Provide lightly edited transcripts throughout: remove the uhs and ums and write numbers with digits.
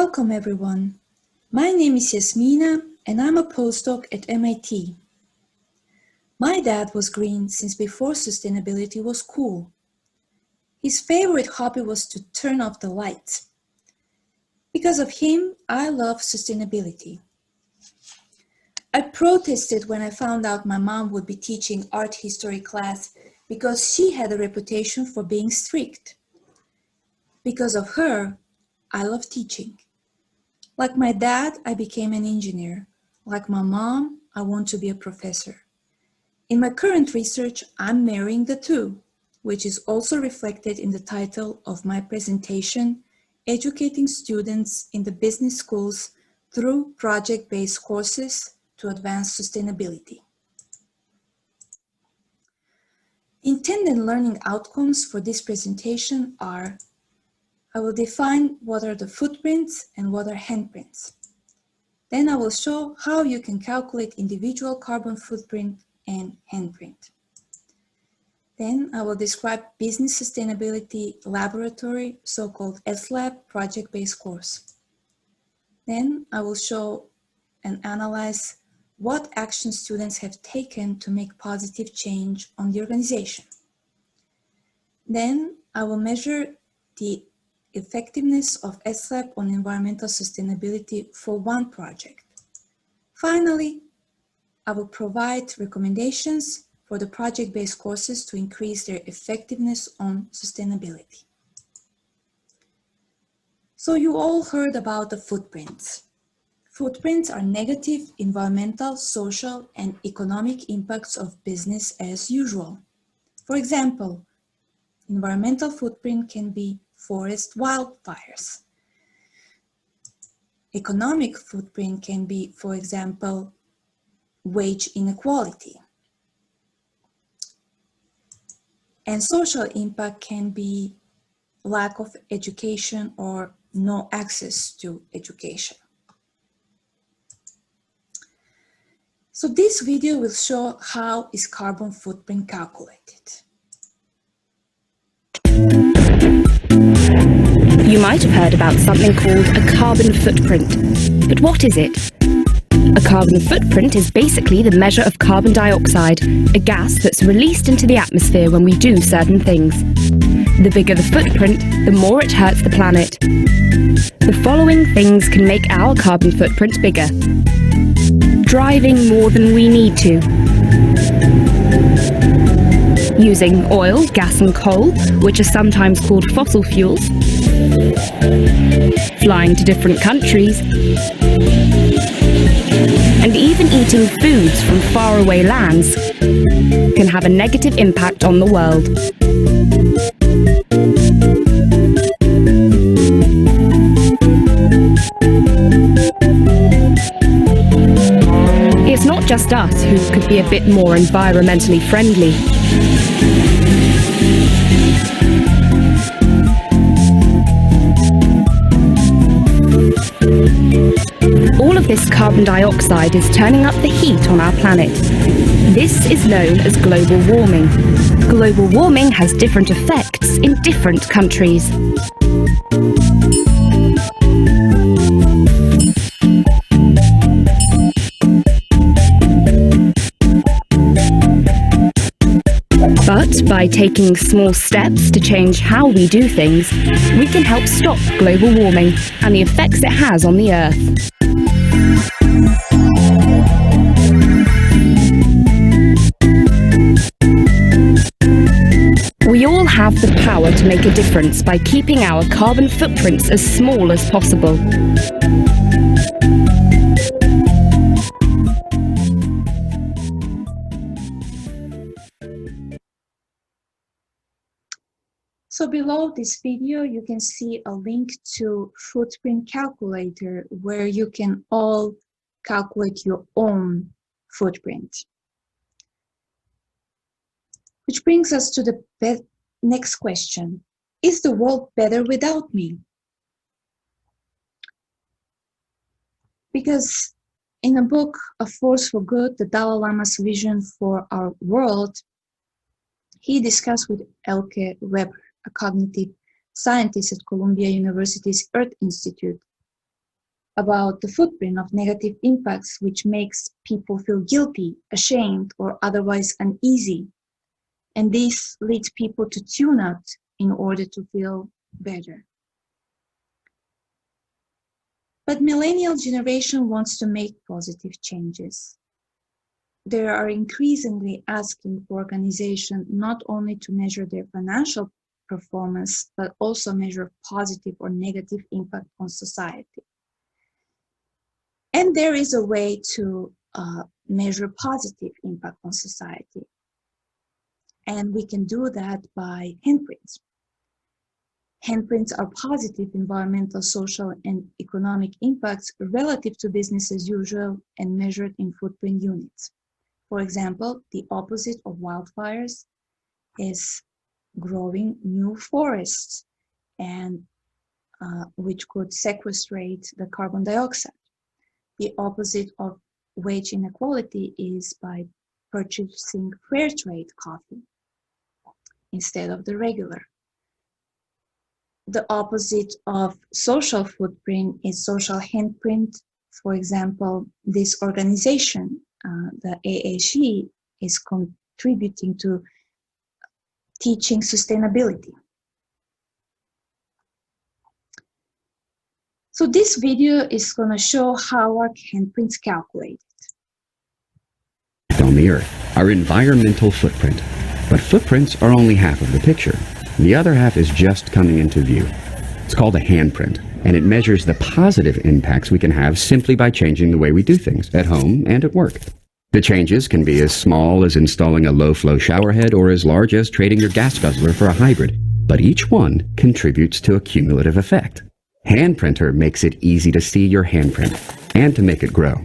Welcome everyone. My name is Jasmina and I'm a postdoc at MIT. My dad was green since before sustainability was cool. His favorite hobby was to turn off the lights. Because of him, I love sustainability. I protested when I found out my mom would be teaching art history class because she had a reputation for being strict. Because of her, I love teaching. Like my dad, I became an engineer. Like my mom, I want to be a professor. In my current research, I'm marrying the two, which is also reflected in the title of my presentation, Educating Students in the Business Schools Through Project-Based Courses to Advance Sustainability. Intended learning outcomes for this presentation are: I will define what are the footprints and what are handprints. Then I will show how you can calculate individual carbon footprint and handprint. Then I will describe Business Sustainability Laboratory, so-called SLAB project-based course. Then I will show and analyze what actions students have taken to make positive change on the organization. Then I will measure the effectiveness of SLAB on environmental sustainability for one project. Finally, I will provide recommendations for the project-based courses to increase their effectiveness on sustainability. So you all heard about the footprints. Footprints are negative environmental, social, and economic impacts of business as usual. For example, environmental footprint can be forest wildfires. Economic footprint can be, for example, wage inequality. And social impact can be lack of education or no access to education. So this video will show how is carbon footprint calculated. You might have heard about something called a carbon footprint. But what is it? A carbon footprint is basically the measure of carbon dioxide, a gas that's released into the atmosphere when we do certain things. The bigger the footprint, the more it hurts the planet. The following things can make our carbon footprint bigger. Driving more than we need to. Using oil, gas and coal, which are sometimes called fossil fuels. Flying to different countries. And even eating foods from faraway lands can have a negative impact on the world. It's not just us who could be a bit more environmentally friendly. All of this carbon dioxide is turning up the heat on our planet. This is known as global warming. Global warming has different effects in different countries. But by taking small steps to change how we do things, we can help stop global warming and the effects it has on the Earth. We all have the power to make a difference by keeping our carbon footprints as small as possible. So below this video, you can see a link to footprint calculator where you can all calculate your own footprint. Which brings us to the next question. Is the world better without me? Because in a book, A Force for Good, the Dalai Lama's vision for our world, he discussed with Elke Weber, a cognitive scientist at Columbia University's Earth Institute, about the footprint of negative impacts which makes people feel guilty, ashamed, or otherwise uneasy. And this leads people to tune out in order to feel better. But millennial generation wants to make positive changes. They are increasingly asking for organizations not only to measure their financial performance, but also measure positive or negative impact on society. And there is a way to measure positive impact on society. And we can do that by handprints. Handprints are positive environmental, social, and economic impacts relative to business as usual and measured in footprint units. For example, the opposite of wildfires is growing new forests, and which could sequestrate the carbon dioxide. The opposite of wage inequality is by purchasing fair trade coffee instead of the regular. The opposite of social footprint is social handprint. For example, this organization, the AHE, is contributing to teaching sustainability. So this video is going to show how our handprints calculate. On the Earth, our environmental footprint. But footprints are only half of the picture. The other half is just coming into view. It's called a handprint, and it measures the positive impacts we can have simply by changing the way we do things at home and at work. The changes can be as small as installing a low-flow shower head or as large as trading your gas guzzler for a hybrid, but each one contributes to a cumulative effect. Handprinter makes it easy to see your handprint and to make it grow.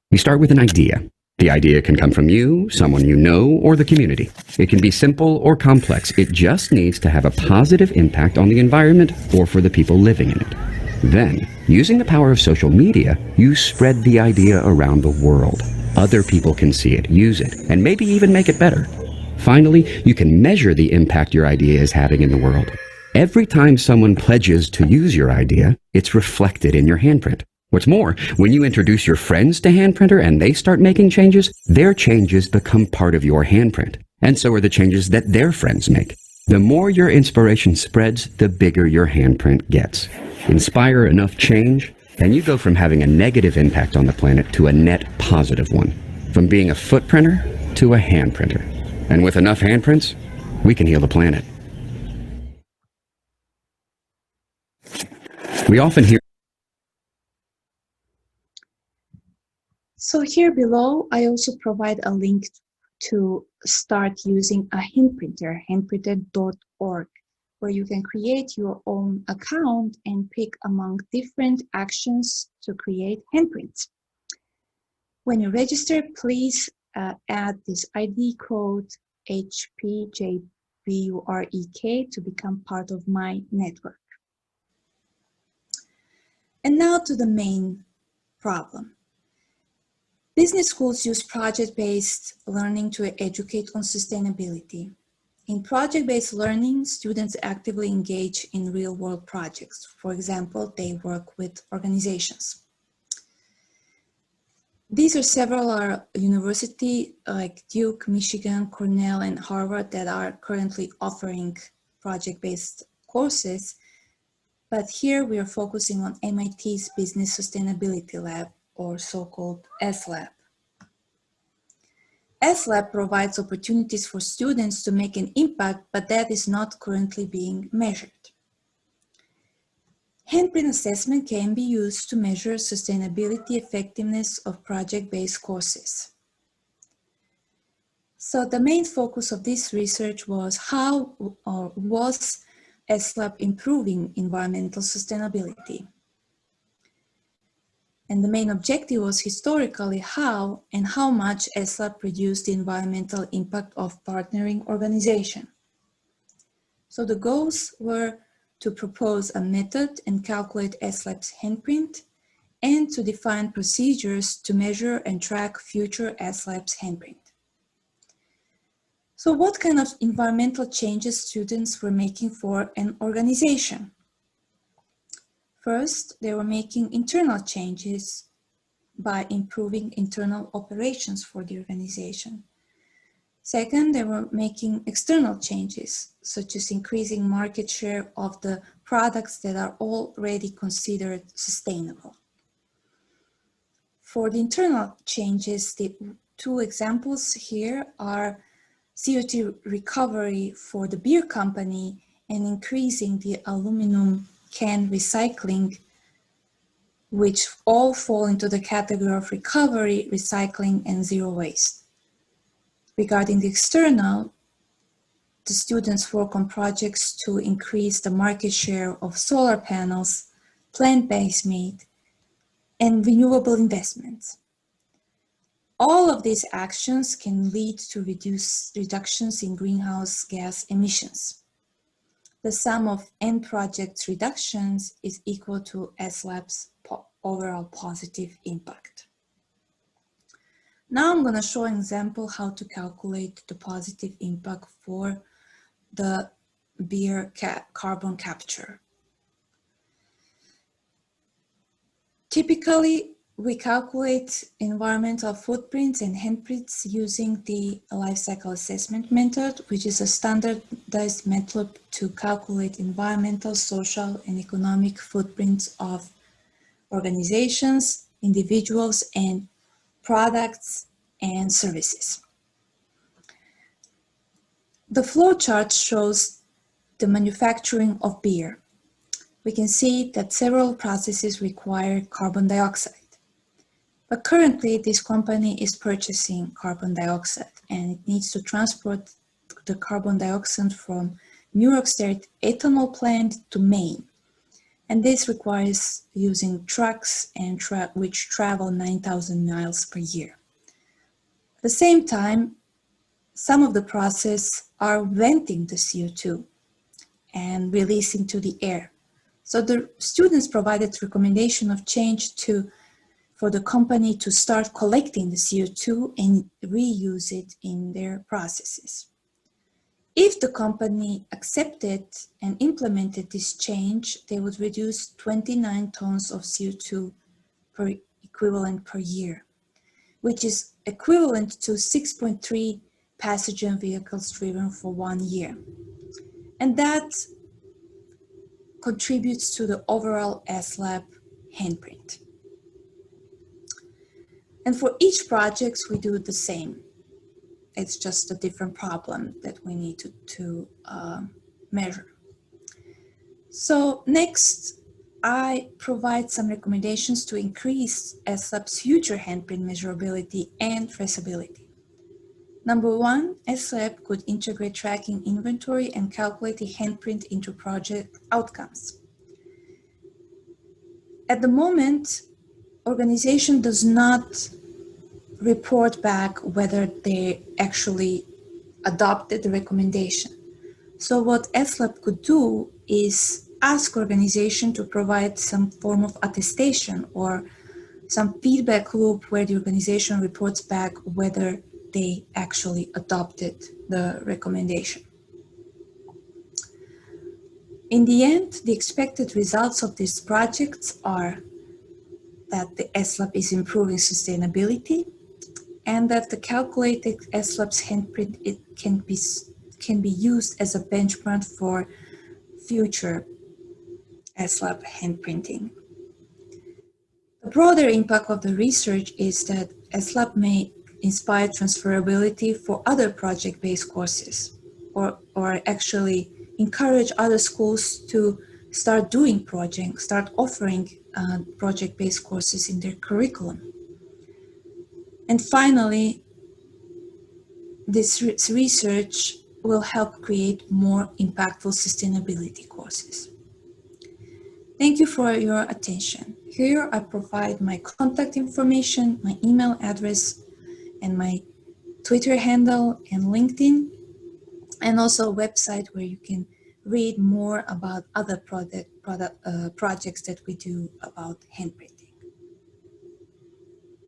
You start with an idea. The idea can come from you, someone you know, or the community. It can be simple or complex. It just needs to have a positive impact on the environment or for the people living in it. Then, using the power of social media, you spread the idea around the world. Other people can see it, use it, and maybe even make it better. Finally, you can measure the impact your idea is having in the world. Every time someone pledges to use your idea, it's reflected in your handprint. What's more, when you introduce your friends to Handprinter and they start making changes, their changes become part of your handprint. And so are the changes that their friends make. The more your inspiration spreads, the bigger your handprint gets. Inspire enough change, and you go from having a negative impact on the planet to a net positive one. From being a footprinter to a handprinter. And with enough handprints, we can heal the planet. We often hear. So here below, I also provide a link to start using a handprinter, handprinter.org, where you can create your own account and pick among different actions to create handprints. When you register, please add this ID code HPJBUREK to become part of my network. And now to the main problem. Business schools use project-based learning to educate on sustainability. In project-based learning, students actively engage in real-world projects. For example, they work with organizations. These are several universities like Duke, Michigan, Cornell, and Harvard that are currently offering project-based courses. But here we are focusing on MIT's Business Sustainability Lab, or so-called SLab. SLab provides opportunities for students to make an impact, but that is not currently being measured. Handprint assessment can be used to measure sustainability effectiveness of project-based courses. So the main focus of this research was how was SLab improving environmental sustainability. And the main objective was historically how and how much SLab reduced the environmental impact of partnering organization. So the goals were to propose a method and calculate SLab's handprint, and to define procedures to measure and track future SLab's handprint. So what kind of environmental changes students were making for an organization? First, they were making internal changes by improving internal operations for the organization. Second, they were making external changes, such as increasing market share of the products that are already considered sustainable. For the internal changes, the two examples here are CO2 recovery for the beer company and increasing the aluminum can recycling, which all fall into the category of recovery, recycling, and zero waste. Regarding the external, the students work on projects to increase the market share of solar panels, plant-based meat, and renewable investments. All of these actions can lead to reductions in greenhouse gas emissions. The sum of end projects reductions is equal to SLAB's overall positive impact. Now I'm going to show an example how to calculate the positive impact for the beer carbon capture. Typically, we calculate environmental footprints and handprints using the life cycle assessment method, which is a standardized method to calculate environmental, social, and economic footprints of organizations, individuals, and products and services. The flow chart shows the manufacturing of beer. We can see that several processes require carbon dioxide. But currently, this company is purchasing carbon dioxide and it needs to transport the carbon dioxide from New York State ethanol plant to Maine. And this requires using trucks and which travel 9,000 miles per year. At the same time, some of the processes are venting the CO2 and releasing to the air. So the students provided recommendation of change for the company to start collecting the CO2 and reuse it in their processes. If the company accepted and implemented this change, they would reduce 29 tons of CO2 per equivalent per year, which is equivalent to 6.3 passenger vehicles driven for 1 year. And that contributes to the overall SLAB handprint. And for each project, we do the same. It's just a different problem that we need to measure. So next, I provide some recommendations to increase SLAB's future handprint measurability and traceability. Number one, SLAB could integrate tracking inventory and calculate the handprint into project outcomes. At the moment, organization does not report back whether they actually adopted the recommendation. So what SLAB could do is ask organization to provide some form of attestation or some feedback loop where the organization reports back whether they actually adopted the recommendation. In the end, the expected results of these projects are that the SLAB is improving sustainability and that the calculated SLAB's handprint can be used as a benchmark for future SLAB handprinting. The broader impact of the research is that SLAB may inspire transferability for other project-based courses or actually encourage other schools to start offering project-based courses in their curriculum. And finally, this research will help create more impactful sustainability courses. Thank you for your attention. Here I provide my contact information, my email address, and my Twitter handle and LinkedIn, and also a website where you can read more about other projects that we do about handprinting.